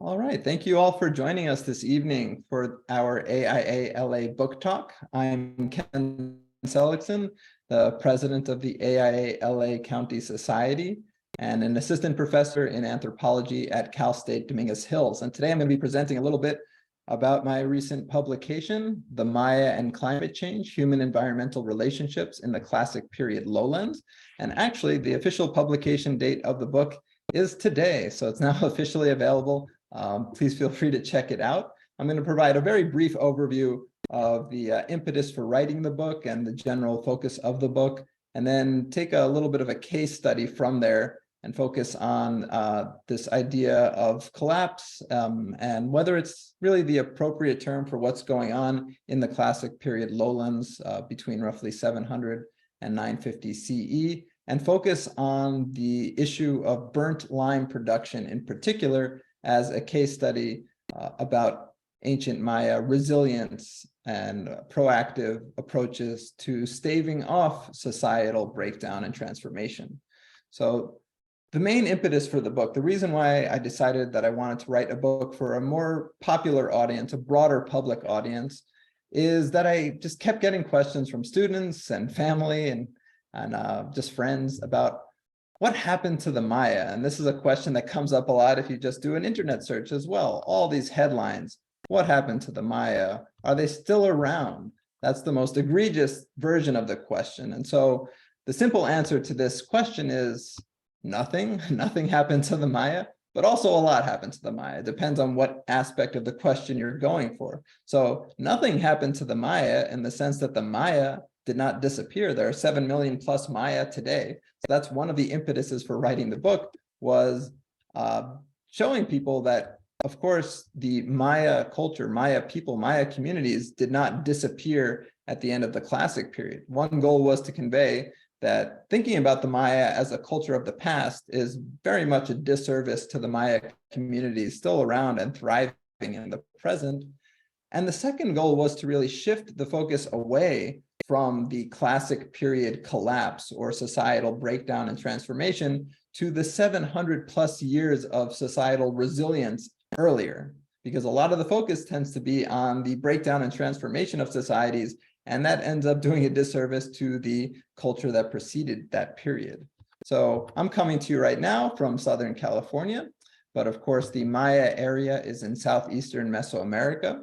All right, thank you all for joining us this evening for our AIA-LA book talk. I'm Ken Seligson, the president of the AIA-LA County Society and an assistant professor in anthropology at Cal State Dominguez Hills. And today I'm going to be presenting a little bit about my recent publication, The Maya and Climate Change, Human Environmental Relationships in the Classic Period Lowlands. And actually, the official publication date of the book is today, so it's now officially available. Please feel free to check it out. I'm going to provide a very brief overview of the impetus for writing the book and the general focus of the book, and then take a little bit of a case study from there and focus on this idea of collapse and whether it's really the appropriate term for what's going on in the classic period lowlands between roughly 700 and 950 CE, and focus on the issue of burnt lime production in particular as a case study about ancient Maya resilience and proactive approaches to staving off societal breakdown and transformation. So the main impetus for the book, the reason why I decided that I wanted to write a book for a more popular audience, a broader public audience, is that I just kept getting questions from students and family and just friends about what happened to the Maya? And this is a question that comes up a lot if you just do an internet search as well. All these headlines, what happened to the Maya? Are they still around? That's the most egregious version of the question. And so the simple answer to this question is nothing. Nothing happened to the Maya, but also a lot happened to the Maya. It depends on what aspect of the question you're going for. So nothing happened to the Maya in the sense that the Maya did not disappear. There are 7 million plus Maya today. So that's one of the impetuses for writing the book, was showing people that, of course, the Maya culture, Maya people, Maya communities did not disappear at the end of the classic period. One goal was to convey that thinking about the Maya as a culture of the past is very much a disservice to the Maya communities still around and thriving in the present. And the second goal was to really shift the focus away from the classic period collapse or societal breakdown and transformation to the 700 plus years of societal resilience earlier, because a lot of the focus tends to be on the breakdown and transformation of societies, and that ends up doing a disservice to the culture that preceded that period. So I'm coming to you right now from Southern California, but of course the Maya area is in southeastern Mesoamerica.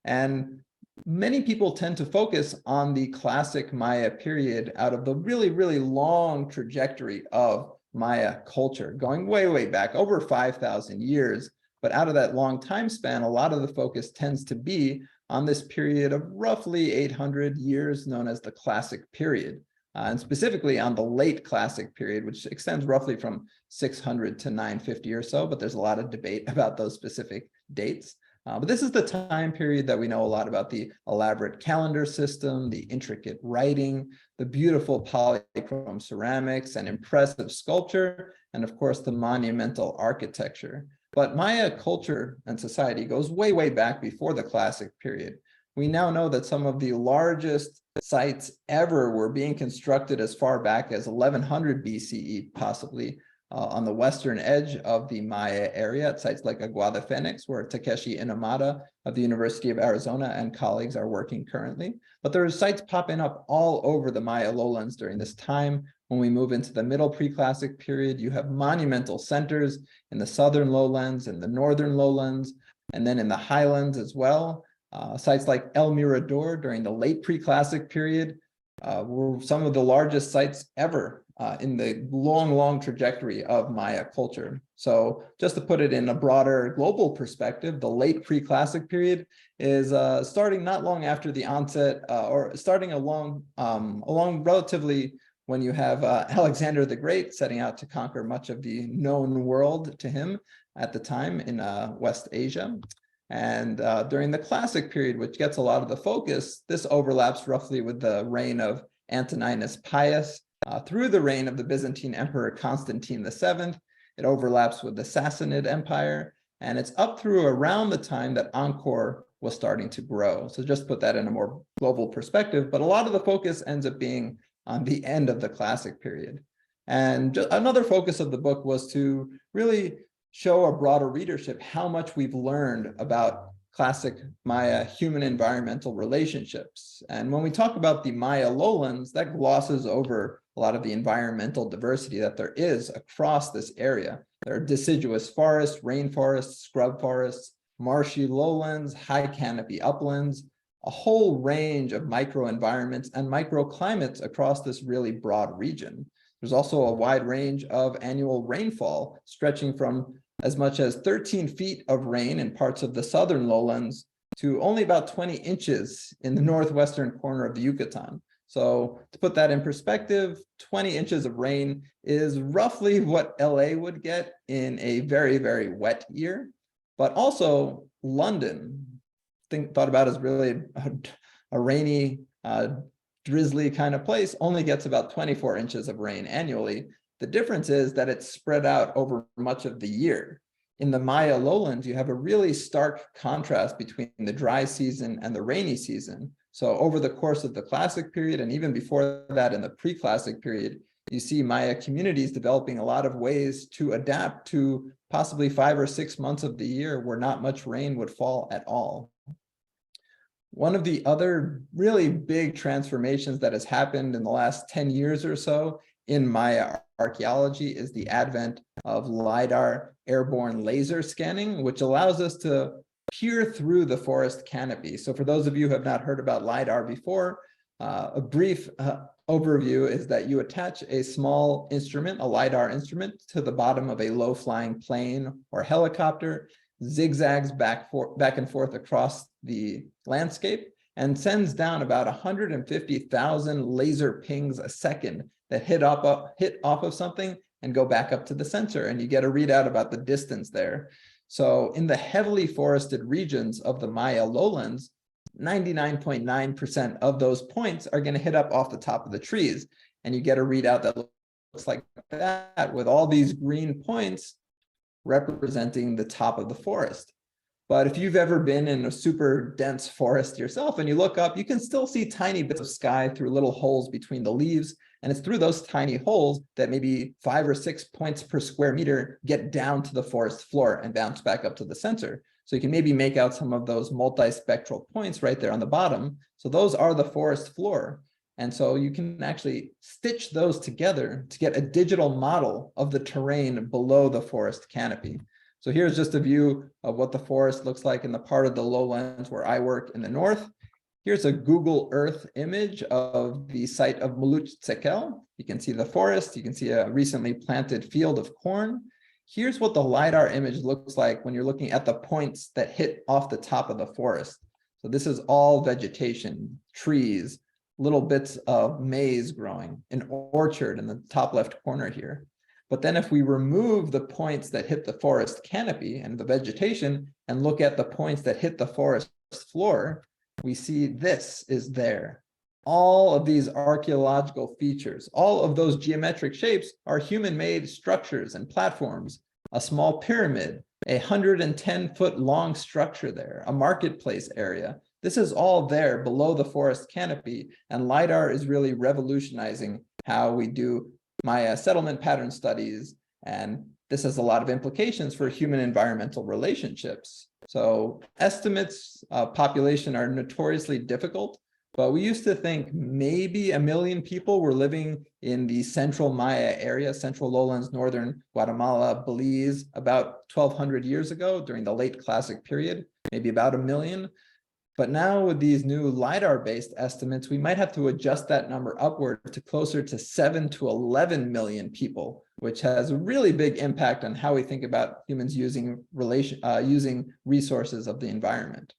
And many people tend to focus on the classic Maya period out of the really, really long trajectory of Maya culture, going way, way back, over 5,000 years. But out of that long time span, a lot of the focus tends to be on this period of roughly 800 years known as the classic period, and specifically on the late classic period, which extends roughly from 600 to 950 or so, but there's a lot of debate about those specific dates. But this is the time period that we know a lot about: the elaborate calendar system, the intricate writing, the beautiful polychrome ceramics and impressive sculpture, and of course the monumental architecture. But Maya culture and society goes way, way back before the classic period. We now know that some of the largest sites ever were being constructed as far back as 1100 BCE, possibly, on the western edge of the Maya area at sites like Aguada Phoenix, where Takeshi Inamada of the University of Arizona and colleagues are working currently. But there are sites popping up all over the Maya lowlands during this time. When we move into the middle pre-classic period, you have monumental centers in the southern lowlands and the northern lowlands, and then in the highlands as well. Sites like El Mirador during the late pre-classic period were some of the largest sites ever in the long, long trajectory of Maya culture. So just to put it in a broader global perspective, the late pre-classic period is starting not long after the onset, or starting along relatively when you have Alexander the Great setting out to conquer much of the known world to him at the time in West Asia. And during the classic period, which gets a lot of the focus, this overlaps roughly with the reign of Antoninus Pius through the reign of the Byzantine Emperor Constantine VII. It overlaps with the Sassanid Empire, and it's up through around the time that Angkor was starting to grow. So just put that in a more global perspective, but a lot of the focus ends up being on the end of the classic period. And another focus of the book was to really show a broader readership how much we've learned about classic Maya human environmental relationships. And when we talk about the Maya lowlands, that glosses over a lot of the environmental diversity that there is across this area. There are deciduous forests, rainforests, scrub forests, marshy lowlands, high canopy uplands, a whole range of microenvironments and microclimates across this really broad region. There's also a wide range of annual rainfall stretching from as much as 13 feet of rain in parts of the southern lowlands to only about 20 inches in the northwestern corner of the Yucatan. So to put that in perspective, 20 inches of rain is roughly what LA would get in a very, very wet year. But also London, thought about as really a rainy, drizzly kind of place, only gets about 24 inches of rain annually. The difference is that it's spread out over much of the year. In the Maya lowlands, you have a really stark contrast between the dry season and the rainy season. So over the course of the classic period, and even before that in the pre-classic period, you see Maya communities developing a lot of ways to adapt to possibly 5 or 6 months of the year where not much rain would fall at all. One of the other really big transformations that has happened in the last 10 years or so in Maya archaeology is the advent of LiDAR airborne laser scanning, which allows us to peer through the forest canopy. So for those of you who have not heard about LiDAR before, a brief overview is that you attach a small instrument, a LiDAR instrument, to the bottom of a low-flying plane or helicopter, zigzags back and forth across the landscape, and sends down about 150,000 laser pings a second that hit off of something and go back up to the sensor, and you get a readout about the distance there. So in the heavily forested regions of the Maya lowlands, 99.9% of those points are going to hit up off the top of the trees, and you get a readout that looks like that with all these green points representing the top of the forest. But if you've ever been in a super dense forest yourself and you look up, you can still see tiny bits of sky through little holes between the leaves. And it's through those tiny holes that maybe 5 or 6 points per square meter get down to the forest floor and bounce back up to the sensor. So you can maybe make out some of those multispectral points right there on the bottom. So those are the forest floor. And so you can actually stitch those together to get a digital model of the terrain below the forest canopy. So here's just a view of what the forest looks like in the part of the lowlands where I work in the north. Here's a Google Earth image of the site of Muluctzequel. You can see the forest. You can see a recently planted field of corn. Here's what the LiDAR image looks like when you're looking at the points that hit off the top of the forest. So this is all vegetation, trees, little bits of maize growing, an orchard in the top left corner here. But then if we remove the points that hit the forest canopy and the vegetation and look at the points that hit the forest floor, we see this is there. All of these archaeological features, all of those geometric shapes are human-made structures and platforms, a small pyramid, a 110-foot long structure there, a marketplace area. This is all there below the forest canopy, and LiDAR is really revolutionizing how we do Maya settlement pattern studies, and this has a lot of implications for human environmental relationships. So estimates of population are notoriously difficult, but we used to think maybe 1 million people were living in the central Maya area, central lowlands, northern Guatemala, Belize, about 1,200 years ago during the late classic period, maybe about 1 million. But now with these new LiDAR-based estimates, we might have to adjust that number upward to closer to 7 to 11 million people, which has a really big impact on how we think about humans using resources of the environment.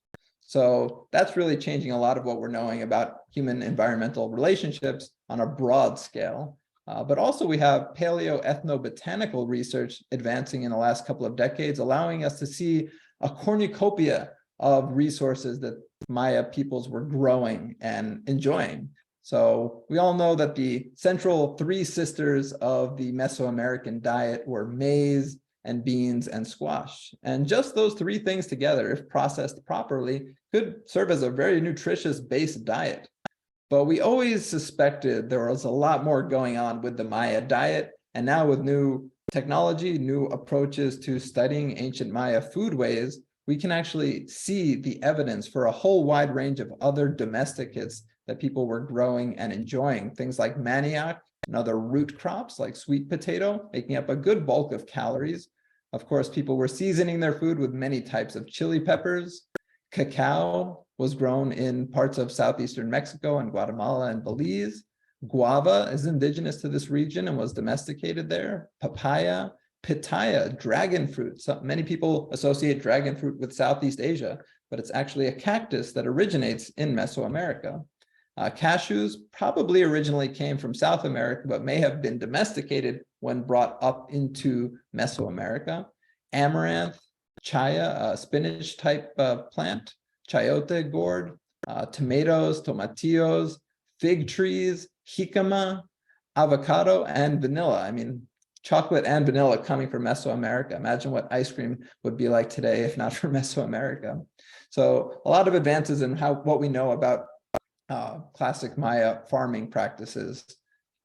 So that's really changing a lot of what we're knowing about human environmental relationships on a broad scale. But also we have paleo-ethnobotanical research advancing in the last couple of decades, allowing us to see a cornucopia of resources that Maya peoples were growing and enjoying. So we all know that the central 3 sisters of the Mesoamerican diet were maize and beans and squash. And just those 3 things together, if processed properly, could serve as a very nutritious base diet. But we always suspected there was a lot more going on with the Maya diet. And now with new technology, new approaches to studying ancient Maya foodways, we can actually see the evidence for a whole wide range of other domesticates that people were growing and enjoying. Things like manioc and other root crops like sweet potato, making up a good bulk of calories. Of course, people were seasoning their food with many types of chili peppers. Cacao was grown in parts of southeastern Mexico and Guatemala and Belize. Guava is indigenous to this region and was domesticated there. Papaya, pitaya, dragon fruit. So many people associate dragon fruit with Southeast Asia, but it's actually a cactus that originates in Mesoamerica. Cashews probably originally came from South America, but may have been domesticated when brought up into Mesoamerica. Amaranth, chaya, a spinach type plant, chayote gourd, tomatoes, tomatillos, fig trees, jicama, avocado, and vanilla. I mean, chocolate and vanilla coming from Mesoamerica. Imagine what ice cream would be like today if not for Mesoamerica. So a lot of advances in what we know about classic Maya farming practices.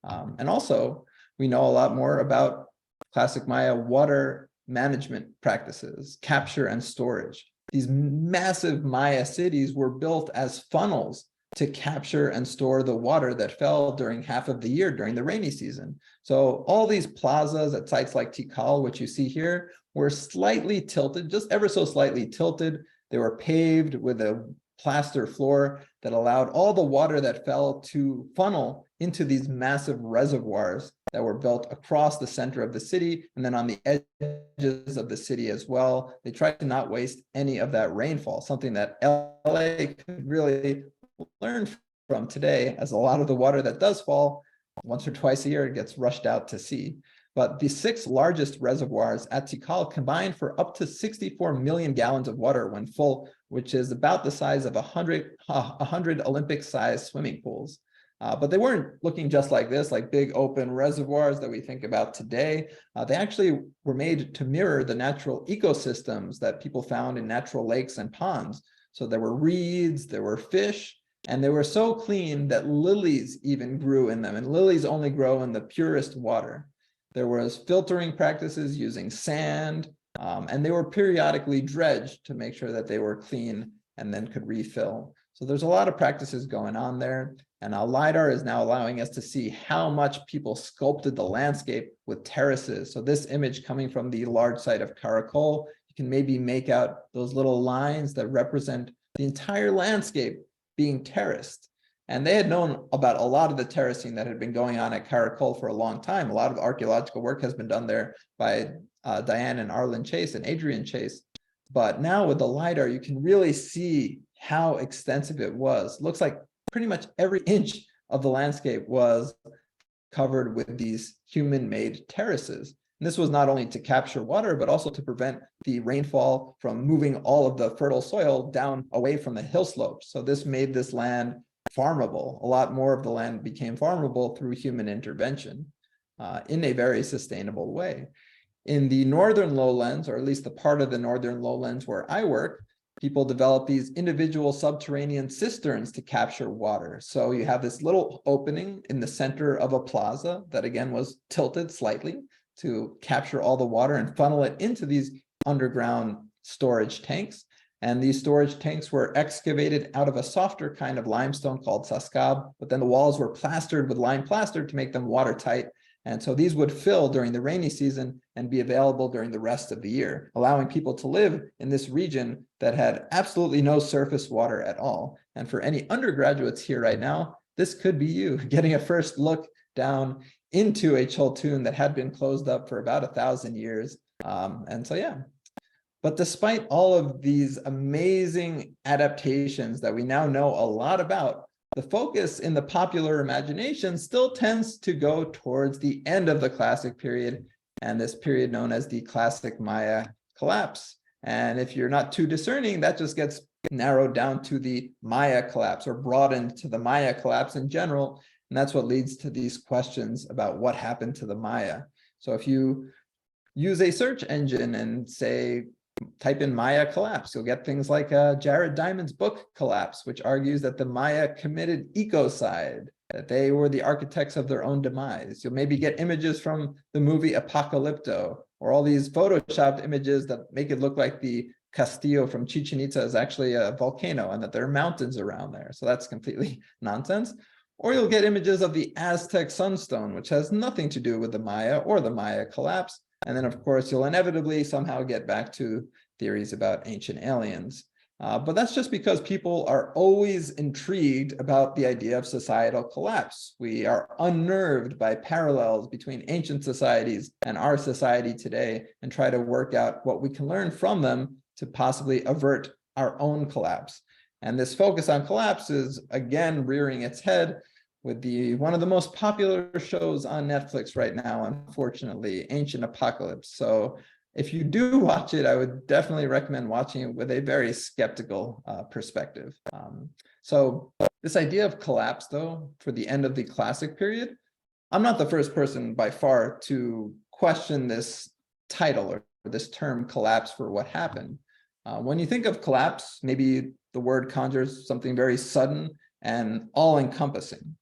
And also, we know a lot more about classic Maya water management practices, capture and storage. These massive Maya cities were built as funnels to capture and store the water that fell during half of the year during the rainy season. So all these plazas at sites like Tikal, which you see here, were slightly tilted, just ever so slightly tilted. They were paved with a plaster floor that allowed all the water that fell to funnel into these massive reservoirs that were built across the center of the city and then on the edges of the city as well. They tried to not waste any of that rainfall, something that LA could really learn from today, as a lot of the water that does fall once or twice a year gets rushed out to sea. But the 6 largest reservoirs at Tikal combined for up to 64 million gallons of water when full, which is about the size of 100 Olympic-sized swimming pools. But they weren't looking just like this, like big open reservoirs that we think about today. They actually were made to mirror the natural ecosystems that people found in natural lakes and ponds. So there were reeds, there were fish, and they were so clean that lilies even grew in them, and lilies only grow in the purest water. There was filtering practices using sand, and they were periodically dredged to make sure that they were clean and then could refill. So there's a lot of practices going on there, and LiDAR is now allowing us to see how much people sculpted the landscape with terraces. So this image coming from the large site of Caracol, you can maybe make out those little lines that represent the entire landscape being terraced. And they had known about a lot of the terracing that had been going on at Caracol for a long time. A lot of archaeological work has been done there by Diane and Arlen Chase and Adrian Chase. But now with the LiDAR, you can really see how extensive it was. Looks like pretty much every inch of the landscape was covered with these human-made terraces. And this was not only to capture water, but also to prevent the rainfall from moving all of the fertile soil down away from the hill slopes. So this made this land farmable. A lot more of the land became farmable through human intervention in a very sustainable way. In the northern lowlands, or at least the part of the northern lowlands where I work, people develop these individual subterranean cisterns to capture water. So you have this little opening in the center of a plaza that again was tilted slightly to capture all the water and funnel it into these underground storage tanks. And these storage tanks were excavated out of a softer kind of limestone called sascab, but then the walls were plastered with lime plaster to make them watertight. And so these would fill during the rainy season and be available during the rest of the year, allowing people to live in this region that had absolutely no surface water at all. And for any undergraduates here right now, this could be you getting a first look down into a choltun that had been closed up for about 1,000 years. And so, yeah. But despite all of these amazing adaptations that we now know a lot about, the focus in the popular imagination still tends to go towards the end of the classic period and this period known as the classic Maya collapse. And if you're not too discerning, that just gets narrowed down to the Maya collapse or broadened to the Maya collapse in general. And that's what leads to these questions about what happened to the Maya. So if you use a search engine and say, type in Maya collapse, you'll get things like Jared Diamond's book Collapse, which argues that the Maya committed ecocide. that they were the architects of their own demise. You'll maybe get images from the movie Apocalypto, or all these photoshopped images that make it look like the Castillo from Chichen Itza is actually a volcano and that there are mountains around there. So that's completely nonsense. Or you'll get images of the Aztec sunstone, which has nothing to do with the Maya or the Maya collapse. And then, of course, you'll inevitably somehow get back to theories about ancient aliens. But that's just because people are always intrigued about the idea of societal collapse. We are unnerved by parallels between ancient societies and our society today, and try to work out what we can learn from them to possibly avert our own collapse. And this focus on collapse is again rearing its head with one of the most popular shows on Netflix right now, unfortunately, Ancient Apocalypse. So if you do watch it, I would definitely recommend watching it with a very skeptical perspective. So this idea of collapse, though, for the end of the classic period, I'm not the first person by far to question this title or this term collapse for what happened. When you think of collapse, maybe the word conjures something very sudden and all-encompassing.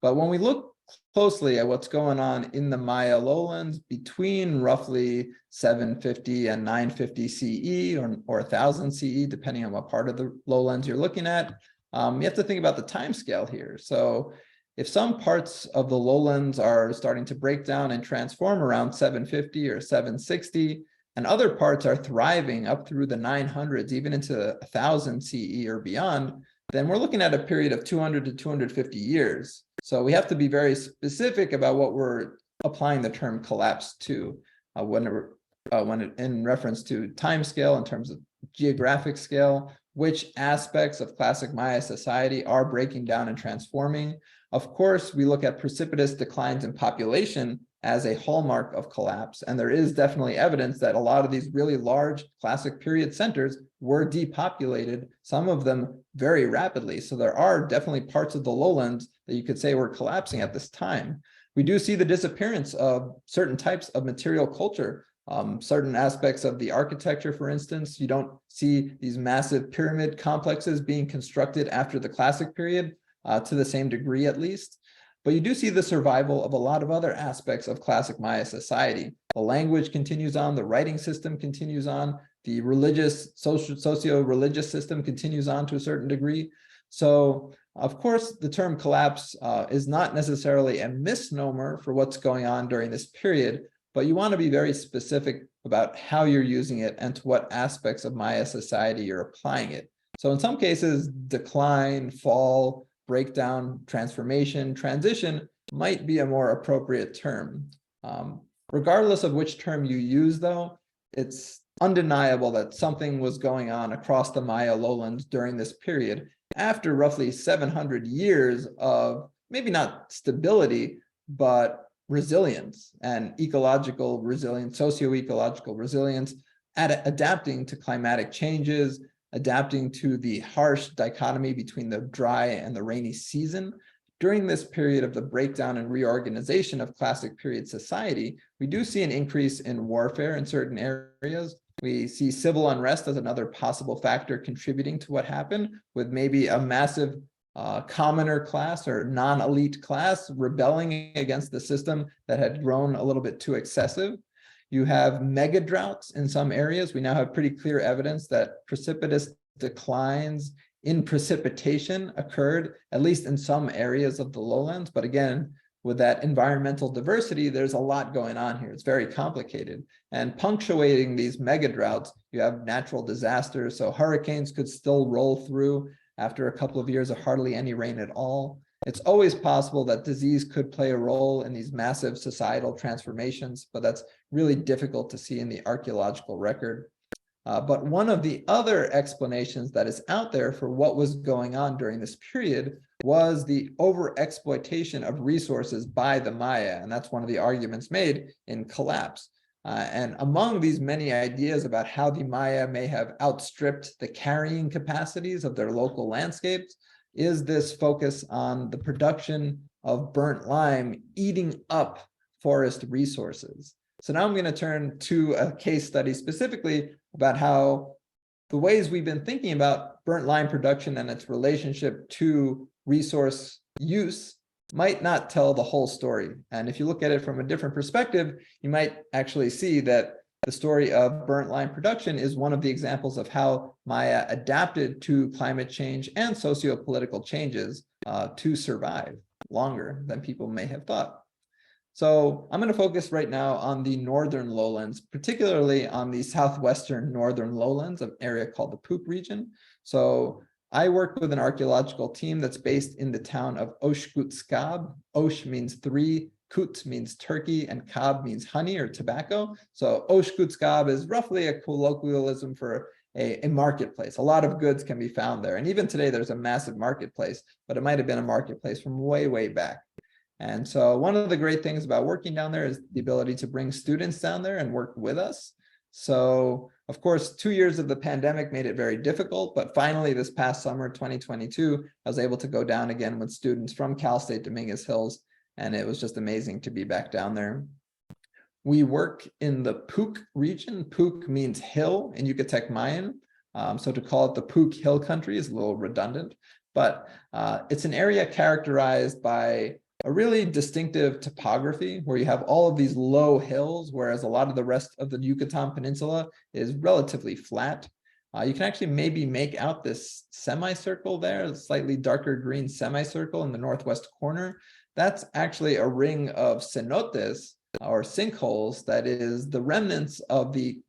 But when we look closely at what's going on in the Maya lowlands between roughly 750 and 950 CE or 1000 CE, depending on what part of the lowlands you're looking at, you have to think about the time scale here. So if some parts of the lowlands are starting to break down and transform around 750 or 760, and other parts are thriving up through the 900s, even into 1000 CE or beyond, then we're looking at a period of 200 to 250 years. So we have to be very specific about what we're applying the term collapse to in reference to time scale, in terms of geographic scale, which aspects of classic Maya society are breaking down and transforming. Of course, we look at precipitous declines in population as a hallmark of collapse. And there is definitely evidence that a lot of these really large classic period centers were depopulated, some of them very rapidly. So there are definitely parts of the lowlands that you could say were collapsing at this time. We do see the disappearance of certain types of material culture, certain aspects of the architecture, for instance. You don't see these massive pyramid complexes being constructed after the classic period, to the same degree at least. But you do see the survival of a lot of other aspects of classic Maya society. The language continues on, the writing system continues on, the religious, socio-religious system continues on to a certain degree. So, of course, the term collapse is not necessarily a misnomer for what's going on during this period, but you want to be very specific about how you're using it and to what aspects of Maya society you're applying it. So in some cases, decline, fall, breakdown, transformation, transition might be a more appropriate term. Regardless of which term you use, though, it's undeniable that something was going on across the Maya lowlands during this period after roughly 700 years of maybe not stability, but resilience and ecological resilience, socio-ecological resilience, adapting to climatic changes, adapting to the harsh dichotomy between the dry and the rainy season. During this period of the breakdown and reorganization of classic period society, we do see an increase in warfare in certain areas. We see civil unrest as another possible factor contributing to what happened, with maybe a massive commoner class or non-elite class rebelling against the system that had grown a little bit too excessive. You have mega droughts in some areas. We now have pretty clear evidence that precipitous declines in precipitation occurred, at least in some areas of the lowlands. But again, with that environmental diversity, there's a lot going on here. It's very complicated. And punctuating these mega droughts, you have natural disasters. So hurricanes could still roll through after a couple of years of hardly any rain at all. It's always possible that disease could play a role in these massive societal transformations, but that's really difficult to see in the archaeological record. But one of the other explanations that is out there for what was going on during this period was the overexploitation of resources by the Maya. And that's one of the arguments made in Collapse. And among these many ideas about how the Maya may have outstripped the carrying capacities of their local landscapes is this focus on the production of burnt lime eating up forest resources. So now I'm going to turn to a case study specifically about how the ways we've been thinking about burnt lime production and its relationship to resource use might not tell the whole story. And if you look at it from a different perspective, you might actually see that the story of burnt lime production is one of the examples of how Maya adapted to climate change and socio-political changes to survive longer than people may have thought. So I'm going to focus right now on the northern lowlands, particularly on the southwestern northern lowlands, an area called the Pook region. So I work with an archaeological team that's based in the town of Oshkutskab. Osh means 3, Kut means turkey, and Kab means honey or tobacco. So Oshkutskab is roughly a colloquialism for a marketplace. A lot of goods can be found there. And even today, there's a massive marketplace, but it might have been a marketplace from way, way back. And so one of the great things about working down there is the ability to bring students down there and work with us. So of course, 2 years of the pandemic made it very difficult, but finally this past summer, 2022, I was able to go down again with students from Cal State Dominguez Hills, and it was just amazing to be back down there. We work in the Pook region. Pook means hill in Yucatec Mayan. So to call it the Pook Hill Country is a little redundant, but it's an area characterized by a really distinctive topography where you have all of these low hills, whereas a lot of the rest of the Yucatan Peninsula is relatively flat. You can actually maybe make out this semicircle there, a slightly darker green semicircle in the northwest corner. That's actually a ring of cenotes or sinkholes that is the remnants of the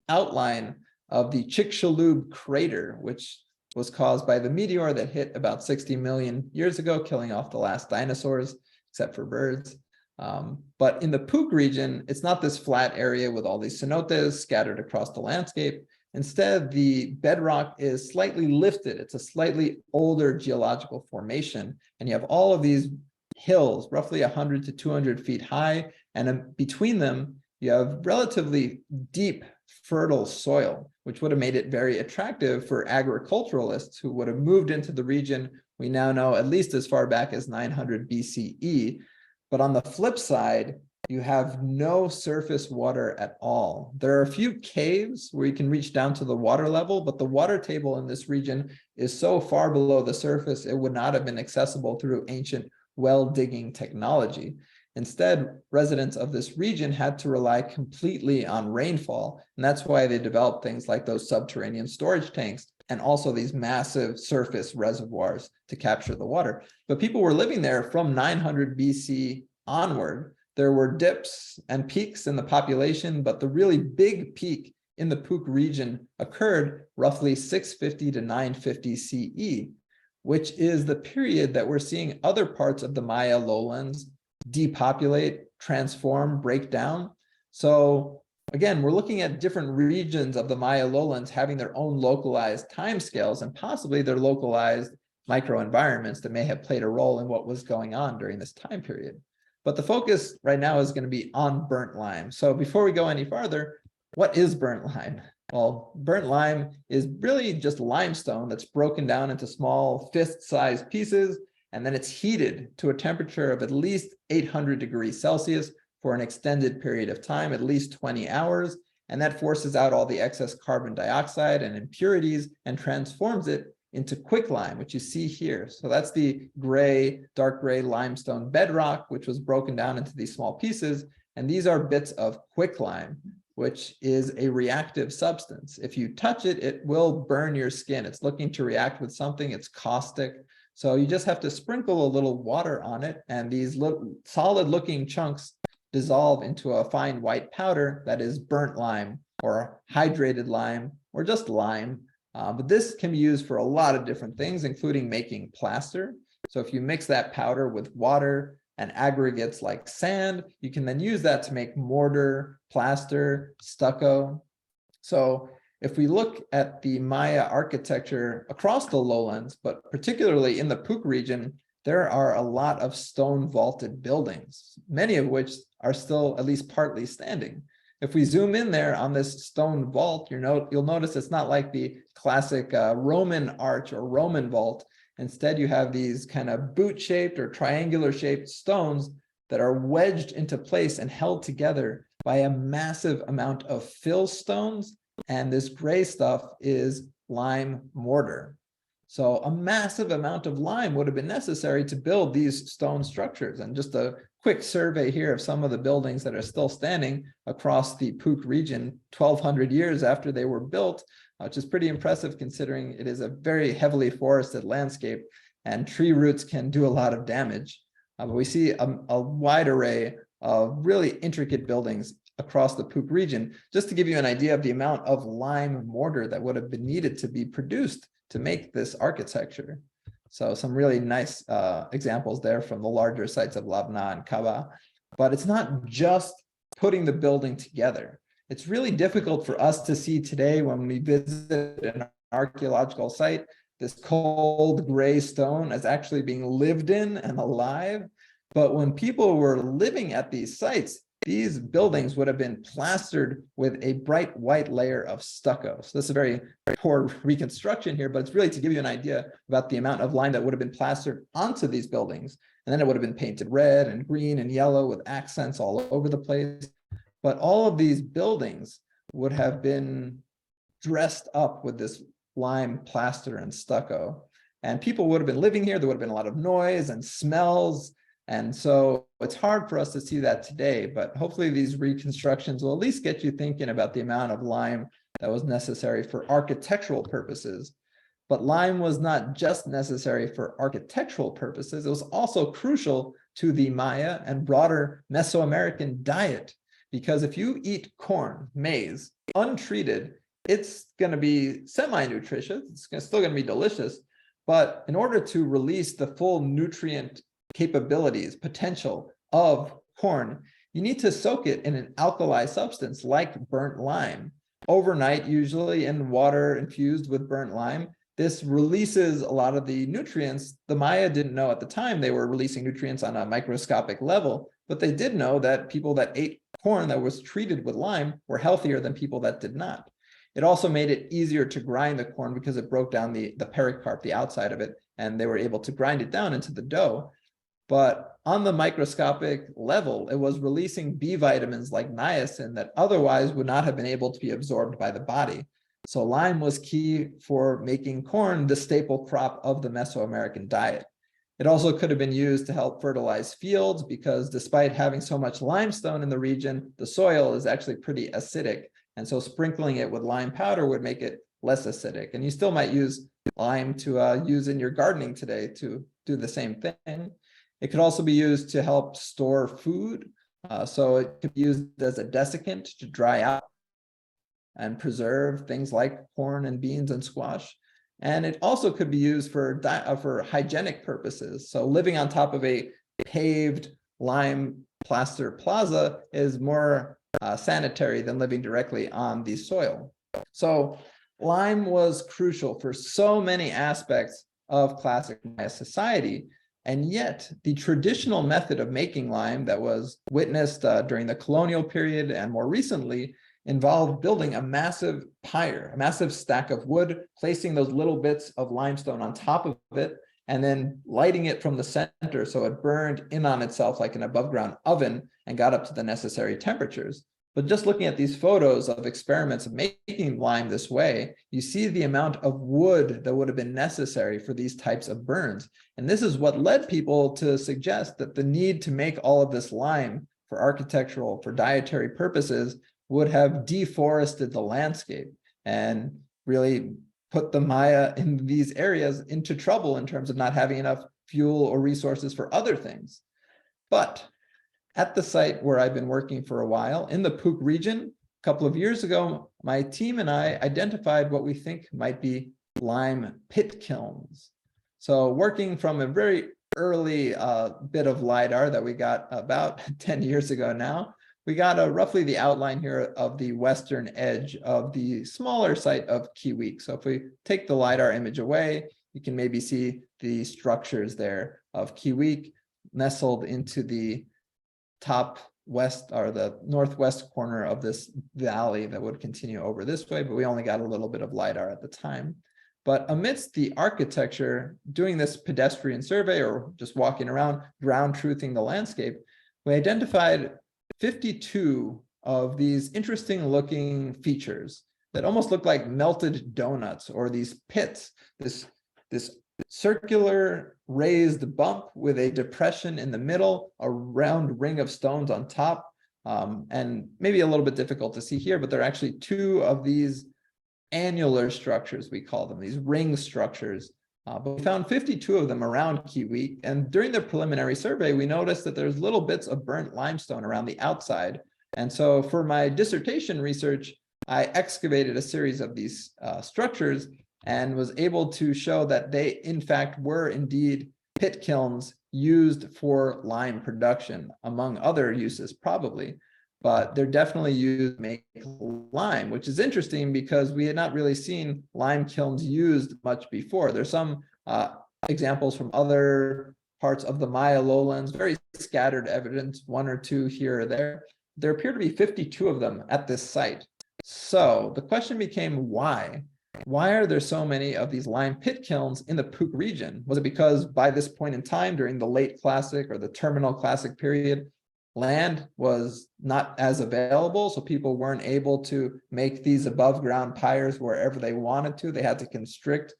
outline of the Chicxulub crater, which was caused by the meteor that hit about 60 million years ago, killing off the last dinosaurs, except for birds. But in the Pook region, it's not this flat area with all these cenotes scattered across the landscape. Instead, the bedrock is slightly lifted. It's a slightly older geological formation. And you have all of these hills, roughly 100 to 200 feet high. And between them, you have relatively deep, fertile soil, which would have made it very attractive for agriculturalists who would have moved into the region. We now know at least as far back as 900 BCE. But on the flip side, you have no surface water at all. There are a few caves where you can reach down to the water level, but the water table in this region is so far below the surface, it would not have been accessible through ancient well digging technology. Instead, residents of this region had to rely completely on rainfall. And that's why they developed things like those subterranean storage tanks and also these massive surface reservoirs to capture the water. But people were living there from 900 BC onward. There were dips and peaks in the population, but the really big peak in the Pook region occurred roughly 650 to 950 CE, which is the period that we're seeing other parts of the Maya lowlands depopulate, transform, break down. So again, we're looking at different regions of the Maya lowlands having their own localized timescales and possibly their localized microenvironments that may have played a role in what was going on during this time period. But the focus right now is going to be on burnt lime. So before we go any farther, what is burnt lime? Well, burnt lime is really just limestone that's broken down into small fist-sized pieces, and then it's heated to a temperature of at least 800 degrees Celsius for an extended period of time, at least 20 hours. And that forces out all the excess carbon dioxide and impurities and transforms it into quicklime, which you see here. So that's the gray, dark gray limestone bedrock, which was broken down into these small pieces. And these are bits of quicklime, which is a reactive substance. If you touch it, it will burn your skin. It's looking to react with something, it's caustic. So you just have to sprinkle a little water on it, and these solid looking chunks dissolve into a fine white powder that is burnt lime or hydrated lime or just lime. But this can be used for a lot of different things, including making plaster. So if you mix that powder with water and aggregates like sand, you can then use that to make mortar, plaster, stucco. So if we look at the Maya architecture across the lowlands, but particularly in the Pook region, there are a lot of stone vaulted buildings, many of which are still at least partly standing. If we zoom in there on this stone vault, you'll notice it's not like the classic Roman arch or Roman vault. Instead, you have these kind of boot-shaped or triangular-shaped stones that are wedged into place and held together by a massive amount of fill stones. And this gray stuff is lime mortar. So a massive amount of lime would have been necessary to build these stone structures. And just a quick survey here of some of the buildings that are still standing across the Puuc region 1,200 years after they were built, which is pretty impressive considering it is a very heavily forested landscape and tree roots can do a lot of damage. But we see a wide array of really intricate buildings across the Puuc region, just to give you an idea of the amount of lime mortar that would have been needed to be produced to make this architecture. So some really nice examples there from the larger sites of Labna and Kaba. But it's not just putting the building together. It's really difficult for us to see today when we visit an archaeological site, this cold gray stone as actually being lived in and alive. But when people were living at these sites, these buildings would have been plastered with a bright white layer of stucco. So this is a very poor reconstruction here, but it's really to give you an idea about the amount of lime that would have been plastered onto these buildings. And then it would have been painted red and green and yellow with accents all over the place. But all of these buildings would have been dressed up with this lime plaster and stucco. And people would have been living here. There would have been a lot of noise and smells. And so it's hard for us to see that today, but hopefully these reconstructions will at least get you thinking about the amount of lime that was necessary for architectural purposes. But lime was not just necessary for architectural purposes, it was also crucial to the Maya and broader Mesoamerican diet. Because if you eat corn, maize, untreated, it's going to be semi-nutritious, it's still going to be delicious, but in order to release the full nutrient capabilities, potential of corn, you need to soak it in an alkali substance like burnt lime. Overnight, usually in water infused with burnt lime, this releases a lot of the nutrients. The Maya didn't know at the time they were releasing nutrients on a microscopic level, but they did know that people that ate corn that was treated with lime were healthier than people that did not. It also made it easier to grind the corn because it broke down the pericarp, the outside of it, and they were able to grind it down into the dough. But on the microscopic level, it was releasing B vitamins like niacin that otherwise would not have been able to be absorbed by the body. So lime was key for making corn the staple crop of the Mesoamerican diet. It also could have been used to help fertilize fields because despite having so much limestone in the region, the soil is actually pretty acidic. And so sprinkling it with lime powder would make it less acidic. And you still might use lime to use in your gardening today to do the same thing. It could also be used to help store food. So it could be used as a desiccant to dry out and preserve things like corn and beans and squash. And it also could be used for hygienic purposes. So living on top of a paved lime plaster plaza is more sanitary than living directly on the soil. So lime was crucial for so many aspects of classic Maya society. And yet the traditional method of making lime that was witnessed during the colonial period and more recently involved building a massive pyre, a massive stack of wood, placing those little bits of limestone on top of it, and then lighting it from the center so it burned in on itself like an above ground oven and got up to the necessary temperatures. But just looking at these photos of experiments of making lime this way, you see the amount of wood that would have been necessary for these types of burns. And this is what led people to suggest that the need to make all of this lime for architectural, for dietary purposes would have deforested the landscape and really put the Maya in these areas into trouble in terms of not having enough fuel or resources for other things. But at the site where I've been working for a while, in the Puuc region, a couple of years ago, my team and I identified what we think might be lime pit kilns. So working from a very early bit of LiDAR that we got about 10 years ago now, we got roughly the outline here of the western edge of the smaller site of Kiwik. So if we take the LiDAR image away, you can maybe see the structures there of Kiwik nestled into the top west or the northwest corner of this valley that would continue over this way, but we only got a little bit of LiDAR at the time. But amidst the architecture, doing this pedestrian survey or just walking around, ground truthing the landscape, we identified 52 of these interesting looking features that almost look like melted donuts or these pits, this this circular raised bump with a depression in the middle, a round ring of stones on top, and maybe a little bit difficult to see here, but there are actually two of these annular structures, we call them, these ring structures. But we found 52 of them around Kiwi, and during the preliminary survey, we noticed that there's little bits of burnt limestone around the outside. And so for my dissertation research, I excavated a series of these structures and was able to show that they, in fact, were indeed pit kilns used for lime production, among other uses probably, but they're definitely used to make lime, which is interesting because we had not really seen lime kilns used much before. There's some examples from other parts of the Maya lowlands, very scattered evidence, one or two here or there. There appear to be 52 of them at this site. So the question became why? Why are there so many of these lime pit kilns in the Pook region? Was it because by this point in time, during the late Classic or the terminal Classic period, land was not as available, so people weren't able to make these above ground pyres wherever they wanted to? They had to constrict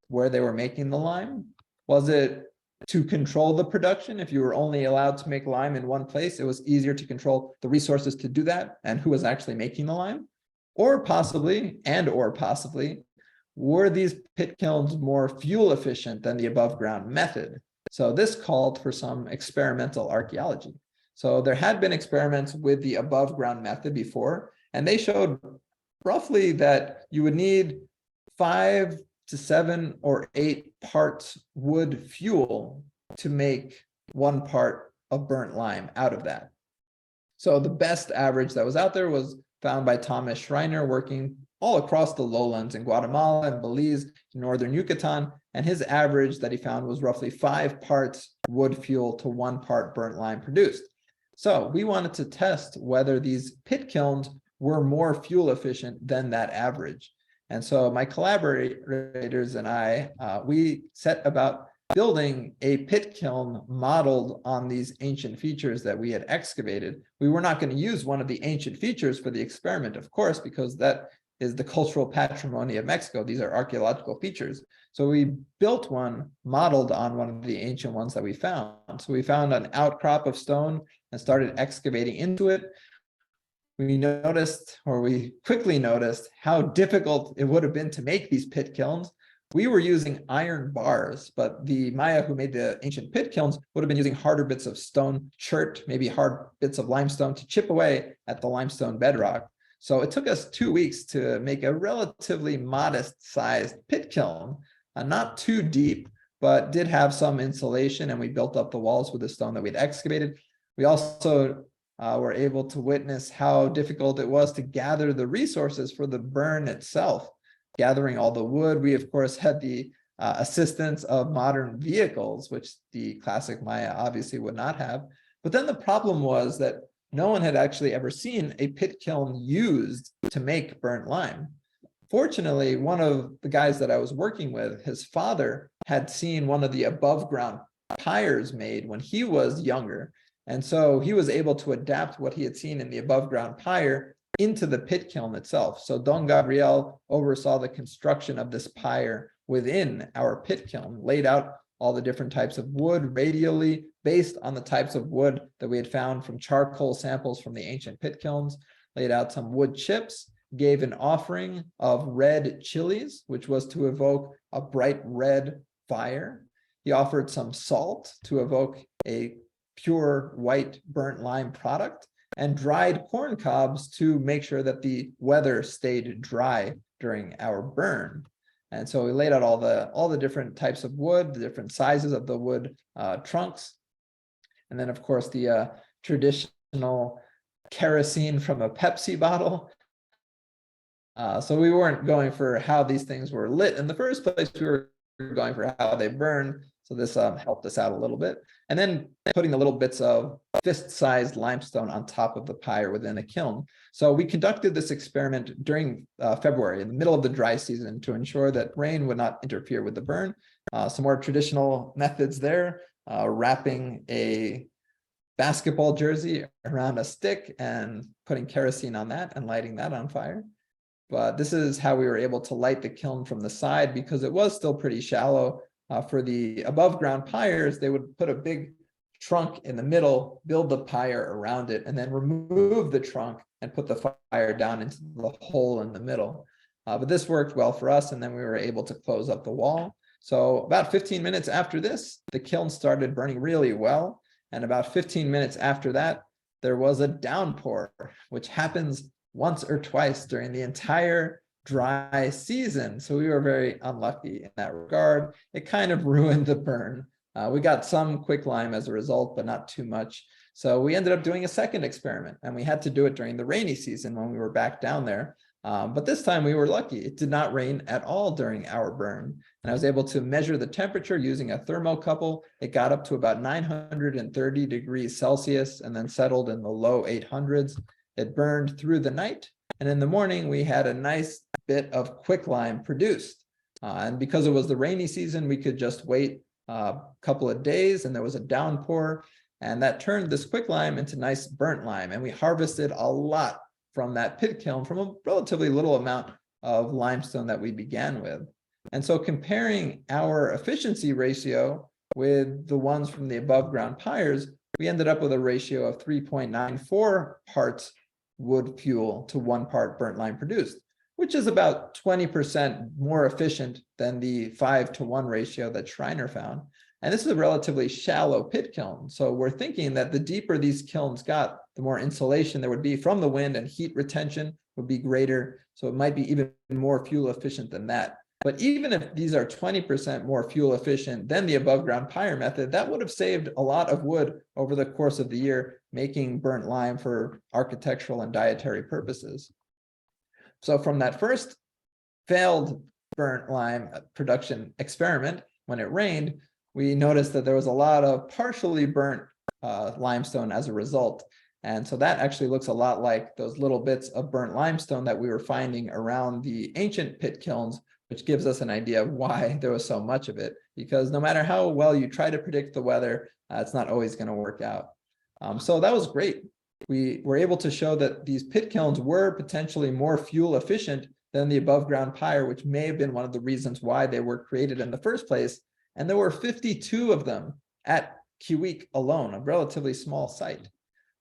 where they were making the lime? Was it to control the production? If you were only allowed to make lime in one place, it was easier to control the resources to do that and who was actually making the lime? Or possibly, were these pit kilns more fuel efficient than the above ground method? So this called for some experimental archaeology. So there had been experiments with the above ground method before, and they showed roughly that you would need 5 to 7 or 8 parts wood fuel to make 1 part of burnt lime out of that. So the best average that was out there was found by Thomas Schreiner, working all across the lowlands in Guatemala and Belize, northern Yucatan, and his average that he found was roughly 5 parts wood fuel to 1 part burnt lime produced. So we wanted to test whether these pit kilns were more fuel efficient than that average. And so my collaborators and I, we set about building a pit kiln modeled on these ancient features that we had excavated. We were not going to use one of the ancient features for the experiment, of course, because that is the cultural patrimony of Mexico. These are archaeological features. So we built one modeled on one of the ancient ones that we found. So we found an outcrop of stone and started excavating into it. We quickly noticed how difficult it would have been to make these pit kilns. We were using iron bars, but the Maya who made the ancient pit kilns would have been using harder bits of stone, chert, maybe hard bits of limestone to chip away at the limestone bedrock. So it took us 2 weeks to make a relatively modest sized pit kiln, not too deep, but did have some insulation, and we built up the walls with the stone that we'd excavated. We also were able to witness how difficult it was to gather the resources for the burn itself, gathering all the wood. We, of course, had the assistance of modern vehicles, which the classic Maya obviously would not have. But then the problem was that no one had actually ever seen a pit kiln used to make burnt lime. Fortunately, one of the guys that I was working with, his father had seen one of the above ground pyres made when he was younger. And so he was able to adapt what he had seen in the above ground pyre into the pit kiln itself. So Don Gabriel oversaw the construction of this pyre within our pit kiln, laid out all the different types of wood radially based on the types of wood that we had found from charcoal samples from the ancient pit kilns, laid out some wood chips, gave an offering of red chilies, which was to evoke a bright red fire. He offered some salt to evoke a pure white burnt lime product, and dried corn cobs to make sure that the weather stayed dry during our burn. And so we laid out all the different types of wood, the different sizes of the wood trunks. And then, of course, the traditional kerosene from a Pepsi bottle. So we weren't going for how these things were lit in the first place. We were going for how they burn. So this helped us out a little bit. And then putting the little bits of fist-sized limestone on top of the pyre within a kiln. So we conducted this experiment during February, in the middle of the dry season, to ensure that rain would not interfere with the burn. Some more traditional methods there, wrapping a basketball jersey around a stick and putting kerosene on that and lighting that on fire. But this is how we were able to light the kiln from the side, because it was still pretty shallow. For the above ground pyres, they would put a big trunk in the middle, build the pyre around it, and then remove the trunk and put the fire down into the hole in the middle. But this worked well for us, and then we were able to close up the wall. So about 15 minutes after this, the kiln started burning really well. And about 15 minutes after that, there was a downpour, which happens once or twice during the entire dry season. So we were very unlucky in that regard. It kind of ruined the burn. We got some quicklime as a result, but not too much. So we ended up doing a second experiment, and we had to do it during the rainy season when we were back down there. But this time we were lucky. It did not rain at all during our burn. And I was able to measure the temperature using a thermocouple. It got up to about 930 degrees Celsius and then settled in the low 800s. It burned through the night. And in the morning, we had a nice bit of quicklime produced. And because it was the rainy season, we could just wait a couple of days, and there was a downpour. And that turned this quicklime into nice burnt lime. And we harvested a lot from that pit kiln from a relatively little amount of limestone that we began with. And so comparing our efficiency ratio with the ones from the above ground pyres, we ended up with a ratio of 3.94 parts wood fuel to 1 part burnt lime produced, which is about 20% more efficient than the 5-to-1 ratio that Schreiner found. And this is a relatively shallow pit kiln. So we're thinking that the deeper these kilns got, the more insulation there would be from the wind, and heat retention would be greater. So it might be even more fuel efficient than that. But even if these are 20% more fuel efficient than the above ground pyre method, that would have saved a lot of wood over the course of the year, making burnt lime for architectural and dietary purposes. So from that first failed burnt lime production experiment, when it rained, we noticed that there was a lot of partially burnt limestone as a result. And so that actually looks a lot like those little bits of burnt limestone that we were finding around the ancient pit kilns, which gives us an idea of why there was so much of it. Because no matter how well you try to predict the weather, it's not always going to work out. So that was great. We were able to show that these pit kilns were potentially more fuel efficient than the above ground pyre, which may have been one of the reasons why they were created in the first place. And there were 52 of them at Kiwik alone, a relatively small site.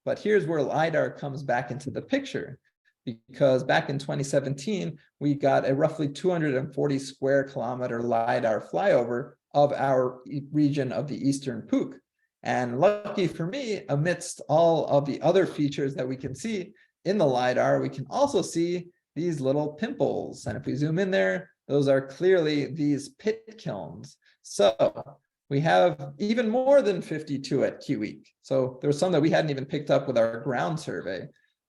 But here's where LIDAR comes back into the picture, because back in 2017, we got a roughly 240 square kilometer LIDAR flyover of our region of the Eastern Pook. And lucky for me, amidst all of the other features that we can see in the LIDAR, we can also see these little pimples. And if we zoom in there, those are clearly these pit kilns. So we have even more than 52 at Kiwik. So there were some that we hadn't even picked up with our ground survey.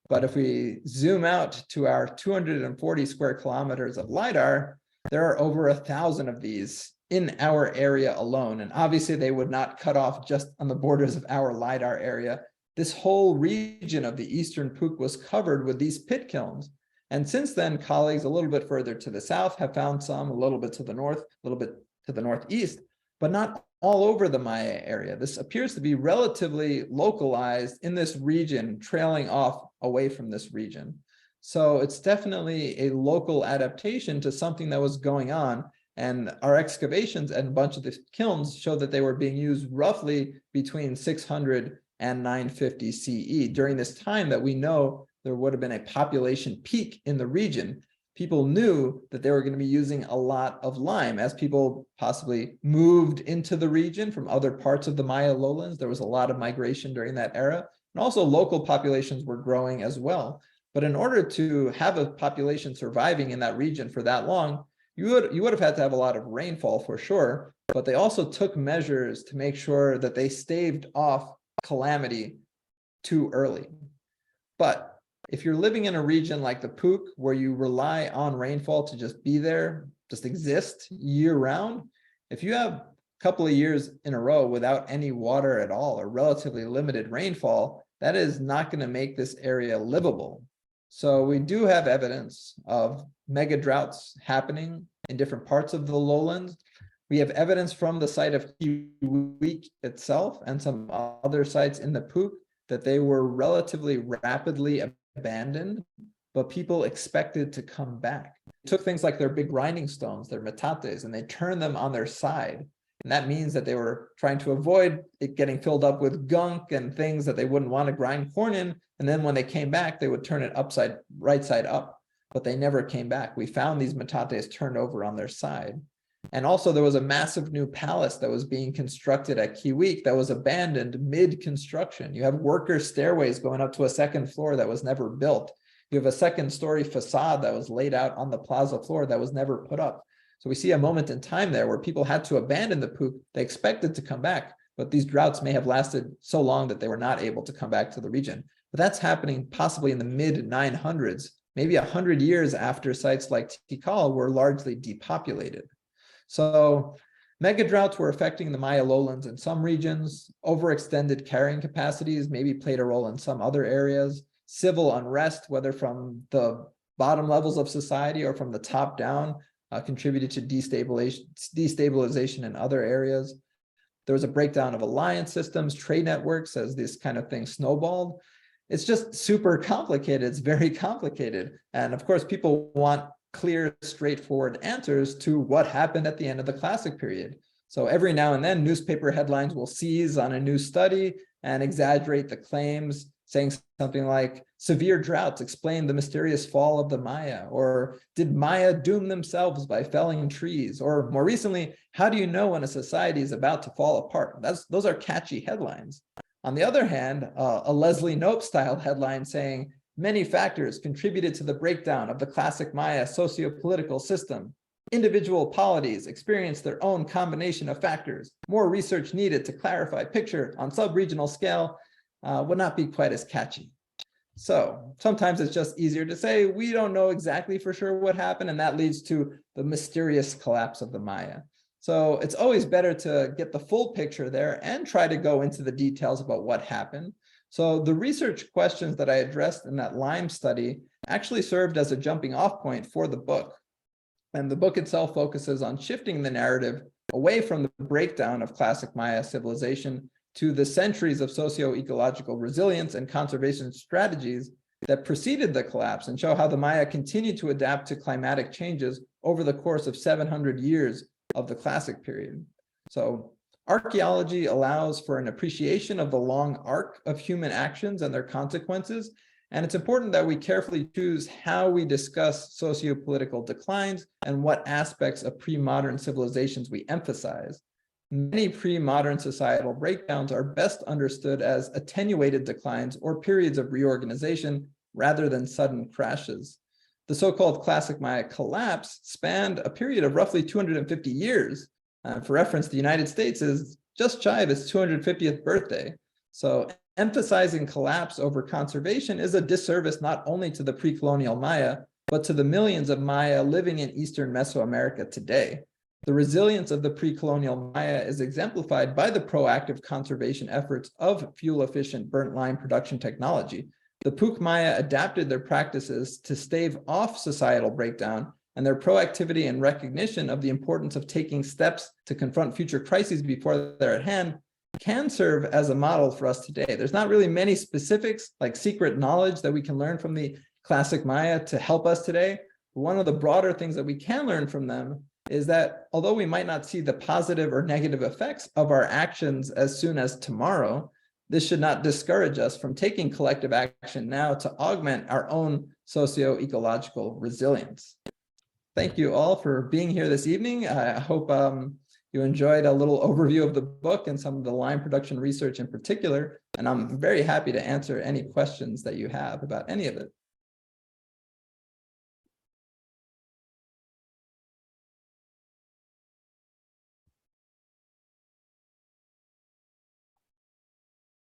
But if we zoom out to our 240 square kilometers of LIDAR, there are over 1,000 of these in our area alone. And obviously they would not cut off just on the borders of our LIDAR area. This whole region of the Eastern Pook was covered with these pit kilns. And since then, colleagues a little bit further to the south have found some, a little bit to the north, a little bit to the northeast, but not all over the Maya area. This appears to be relatively localized in this region, trailing off away from this region. So it's definitely a local adaptation to something that was going on. And our excavations and a bunch of the kilns show that they were being used roughly between 600 and 950 CE during this time that we know there would have been a population peak in the region. People knew that they were going to be using a lot of lime as people possibly moved into the region from other parts of the Maya lowlands. There was a lot of migration during that era. And also local populations were growing as well. But in order to have a population surviving in that region for that long, you would have had to have a lot of rainfall for sure, but they also took measures to make sure that they staved off calamity too early. But if you're living in a region like the Pook, where you rely on rainfall to just be there, just exist year round, if you have a couple of years in a row without any water at all or relatively limited rainfall, that is not going to make this area livable. So we do have evidence of mega droughts happening in different parts of the lowlands. We have evidence from the site of Kiwik itself and some other sites in the Pook that they were relatively rapidly abandoned, but people expected to come back. They took things like their big grinding stones, their metates, and they turned them on their side. And that means that they were trying to avoid it getting filled up with gunk and things that they wouldn't want to grind corn in. And then when they came back, they would turn it right side up, but they never came back. We found these metates turned over on their side. And also there was a massive new palace that was being constructed at Kiwik that was abandoned mid-construction. You have worker stairways going up to a second floor that was never built. You have a second-story facade that was laid out on the plaza floor that was never put up. So we see a moment in time there where people had to abandon the Pook. They expected to come back, but these droughts may have lasted so long that they were not able to come back to the region. But that's happening possibly in the mid-900s, maybe 100 years after sites like Tikal were largely depopulated. So mega droughts were affecting the Maya lowlands in some regions. Overextended carrying capacities maybe played a role in some other areas. Civil unrest, whether from the bottom levels of society or from the top down, contributed to destabilization in other areas. There was a breakdown of alliance systems, trade networks as this kind of thing snowballed. It's just super complicated. It's very complicated. And of course, people want clear, straightforward answers to what happened at the end of the Classic period. So every now and then, newspaper headlines will seize on a new study and exaggerate the claims, saying something like, severe droughts explain the mysterious fall of the Maya, or did Maya doom themselves by felling trees? Or more recently, how do you know when a society is about to fall apart? Those are catchy headlines. On the other hand, a Leslie Knope style headline saying, many factors contributed to the breakdown of the classic Maya socio-political system. Individual polities experienced their own combination of factors. More research needed to clarify picture on sub-regional scale would not be quite as catchy. So sometimes it's just easier to say, we don't know exactly for sure what happened, and that leads to the mysterious collapse of the Maya. So it's always better to get the full picture there and try to go into the details about what happened. So the research questions that I addressed in that Lime study actually served as a jumping off point for the book. And the book itself focuses on shifting the narrative away from the breakdown of classic Maya civilization to the centuries of socio-ecological resilience and conservation strategies that preceded the collapse, and show how the Maya continued to adapt to climatic changes over the course of 700 years of the Classic period. So archaeology allows for an appreciation of the long arc of human actions and their consequences, and it's important that we carefully choose how we discuss socio-political declines and what aspects of pre-modern civilizations we emphasize. Many pre-modern societal breakdowns are best understood as attenuated declines or periods of reorganization rather than sudden crashes. The so-called Classic Maya collapse spanned a period of roughly 250 years. For reference, the United States is just shy of its 250th birthday. So emphasizing collapse over conservation is a disservice not only to the pre-colonial Maya, but to the millions of Maya living in Eastern Mesoamerica today. The resilience of the pre-colonial Maya is exemplified by the proactive conservation efforts of fuel-efficient burnt lime production technology. The Pook Maya adapted their practices to stave off societal breakdown, and their proactivity and recognition of the importance of taking steps to confront future crises before they're at hand can serve as a model for us today. There's not really many specifics like secret knowledge that we can learn from the classic Maya to help us today. One of the broader things that we can learn from them is that although we might not see the positive or negative effects of our actions as soon as tomorrow, this should not discourage us from taking collective action now to augment our own socio-ecological resilience. Thank you all for being here this evening. I hope you enjoyed a little overview of the book and some of the lime production research in particular, and I'm very happy to answer any questions that you have about any of it.